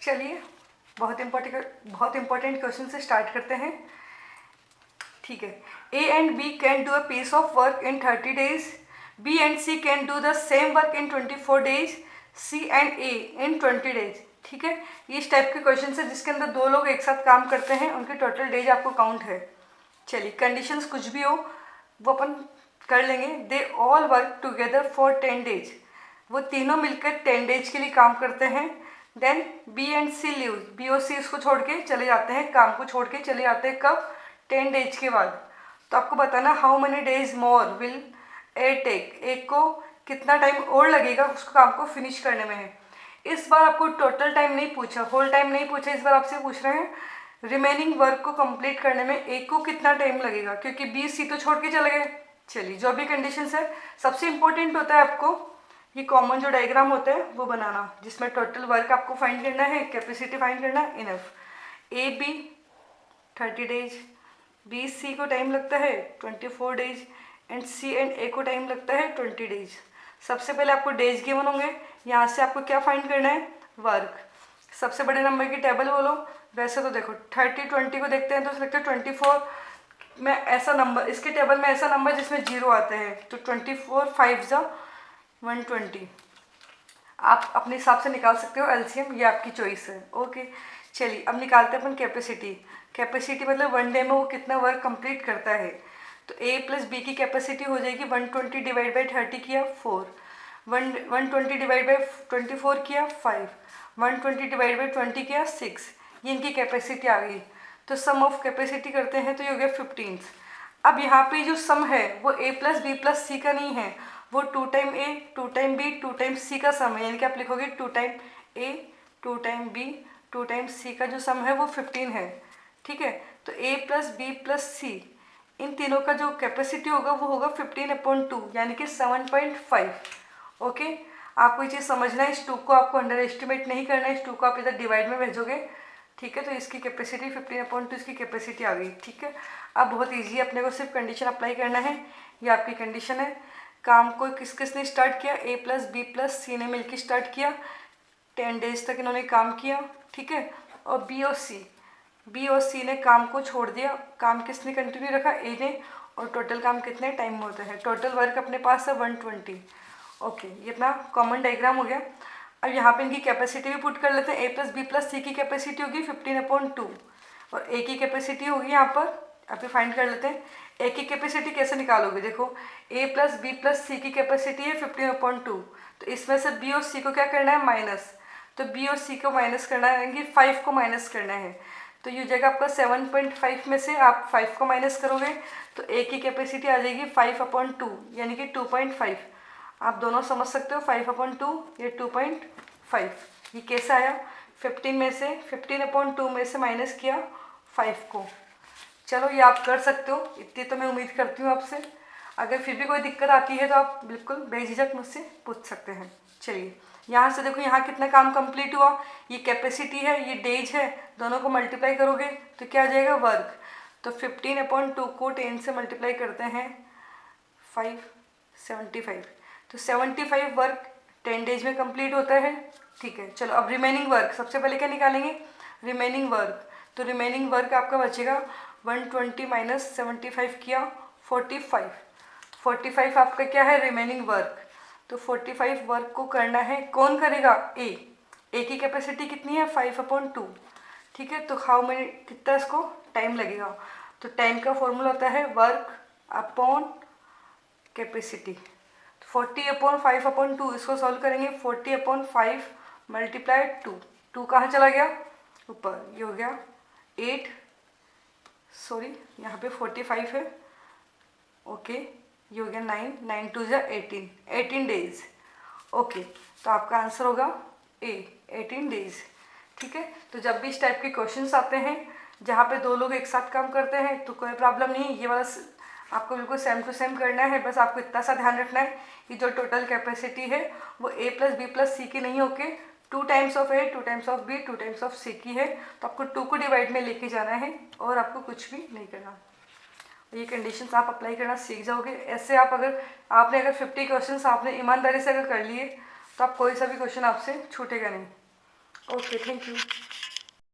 चलिए बहुत important question से स्टार्ट करते हैं। ठीक है, A and B can do a piece of work in 30 days, B and C can do the same work in 24 days, C and A in 20 days। ठीक है, ये इस टाइप के क्वेश्चन है जिसके अंदर दो लोग एक साथ काम करते हैं, उनकी टोटल डेज आपको काउंट है। चलिए कंडीशंस कुछ भी हो वो अपन कर लेंगे। They all work together for 10 days, वो तीनों मिलकर 10 days के लिए काम करते हैं। Then B and C leave, B और सी इसको छोड़ के चले जाते हैं, काम को छोड़ के चले जाते हैं। कब? 10 days के बाद। तो आपको बताना how many days more will A take, एक को कितना टाइम और लगेगा उसको काम को फिनिश करने में है। इस बार आपको टोटल टाइम नहीं पूछा, होल टाइम नहीं पूछा, इस बार आपसे पूछ रहे हैं रिमेनिंग वर्क को कंप्लीट करने में एक को कितना टाइम लगेगा, क्योंकि बी सी तो छोड़ के चले गए। चलिए जो भी कंडीशंस है, सबसे इम्पोर्टेंट होता है आपको ये कॉमन जो डायग्राम होता है वो बनाना, जिसमें टोटल वर्क आपको फाइंड करना है, कैपेसिटी फाइंड करना है, enough. A B 30 days, B C को टाइम लगता है 24 days and C and A को टाइम लगता है 20 days। सबसे पहले आपको डेज गिवन होंगे, यहाँ से आपको क्या फाइंड करना है? वर्क। सबसे बड़े नंबर की टेबल बोलो। वैसे तो देखो 30 20 को देखते हैं तो लगता है 24 में ऐसा नंबर, इसके टेबल में ऐसा नंबर जिसमें 0 आते हैं, तो 24 5 जा 120। आप अपने हिसाब से निकाल सकते हो एलसीएम, ये आपकी चॉइस है। ओके चलिए अब निकालते हैं अपन कैपेसिटी। कैपेसिटी मतलब वन डे में वो कितना वर्क कंप्लीट करता है। तो ए प्लस बी की कैपेसिटी हो जाएगी 120 डिवाइड बाई 30 किया 4, 120 डिवाइड बाई 24 किया 5, 120 डिवाइड बाई 20 किया 6, ये इनकी कैपेसिटी आ गई। तो सम ऑफ कैपेसिटी करते हैं तो ये हो गया 15। अब यहाँ पे जो सम है वो ए प्लस बी प्लस सी का नहीं है, वो 2 टाइम ए 2 टाइम बी 2 टाइम सी का सम है, यानी कि आप लिखोगे 2 टाइम ए 2 टाइम बी 2 टाइम सी का जो सम है वो 15 है। ठीक है, तो ए प्लस बी प्लस सी इन तीनों का जो कैपेसिटी होगा वो होगा 15/2, यानी कि 7.5। ओके, आपको ये चीज़ समझना है, इस 2 को आपको अंडर एस्टिमेट नहीं करना है, इस 2 को आप इधर डिवाइड में भेजोगे। ठीक है, तो इसकी कैपेसिटी 15/2 इसकी कैपेसिटी आ गई। ठीक है, अब बहुत ईजी है, अपने को सिर्फ कंडीशन अप्लाई करना है। ये आपकी कंडीशन है। काम को किस किस ने स्टार्ट किया? ए प्लस बी प्लस सी ने मिलकर स्टार्ट किया, 10 days तक इन्होंने काम किया। ठीक है, और बी और सी ने काम को छोड़ दिया। काम किसने कंटिन्यू रखा? ए ने। और टोटल काम कितने टाइम में होता है? टोटल वर्क अपने पास है 120। ओके, ये अपना कॉमन डायग्राम हो गया। अब यहाँ पे इनकी कैपेसिटी भी पुट कर लेते हैं। ए प्लस बी प्लस सी की कैपेसिटी होगी 15/2 और ए की कैपेसिटी होगी यहाँ पर, अभी फाइंड कर लेते हैं। ए की कैपेसिटी कैसे निकालोगे? देखो ए प्लस बी प्लस सी की कैपेसिटी है 15/2, तो इसमें से बी और सी को क्या करना है? माइनस। तो बी और सी को माइनस करना है, यानी 5 को माइनस करना है। तो ये जगह आपका 7.5 में से आप 5 को माइनस करोगे तो ए की कैपेसिटी आ जाएगी 5/2, यानी कि 2.5। आप दोनों समझ सकते हो, 5/2 ये 2.5। ये कैसे आया? 15/2 में से माइनस किया 5 को। चलो ये आप कर सकते हो, इतनी तो मैं उम्मीद करती हूँ आपसे। अगर फिर भी कोई दिक्कत आती है तो आप बिल्कुल बेझिझक मुझसे पूछ सकते हैं। चलिए यहाँ से देखो, यहाँ कितना काम कंप्लीट हुआ, ये कैपेसिटी है, ये डेज है, दोनों को मल्टीप्लाई करोगे तो क्या आ जाएगा? वर्क। तो 15/2 को 10 से मल्टीप्लाई करते हैं 75। तो 75 वर्क 10 days में कंप्लीट होता है। ठीक है, चलो अब रिमेनिंग वर्क सबसे पहले क्या निकालेंगे? Remaining work. तो रिमेनिंग वर्क आपका बचेगा 120 माइनस 75 किया 45। 45 आपका क्या है? Remaining work. तो 45 वर्क को करना है, कौन करेगा? ए की कैपेसिटी कितनी है? 5/2। ठीक है, तो हाउ मेनी, कितना इसको टाइम लगेगा? तो टाइम का फॉर्मूला होता है वर्क अपॉन कैपेसिटी। 40/5/2 इसको सॉल्व करेंगे। 40/5 मल्टीप्लाई 2 कहाँ चला गया? ऊपर। ये हो गया 8, सॉरी यहाँ पे 45 है। ओके, ये हो गया 9 2 जा 18 days। ओके, तो आपका आंसर होगा ए 18 days। ठीक है, तो जब भी इस टाइप के क्वेश्चंस आते हैं जहाँ पे दो लोग एक साथ काम करते हैं तो कोई प्रॉब्लम नहीं, ये वाला आपको बिल्कुल सेम टू सेम करना है। बस आपको इतना सा ध्यान रखना है कि जो टोटल कैपेसिटी है वो A plus B plus C की नहीं होके 2 times of A 2 times of B 2 times of C की है। तो आपको 2 को डिवाइड में लेके जाना है और आपको कुछ भी नहीं करना। ये कंडीशंस आप अप्लाई करना सीख जाओगे। ऐसे आप अगर 50 क्वेश्चंस आपने ईमानदारी से अगर कर लिए तो आप कोई सा भी क्वेश्चन आपसे छूटेगा नहीं। Okay, thank you.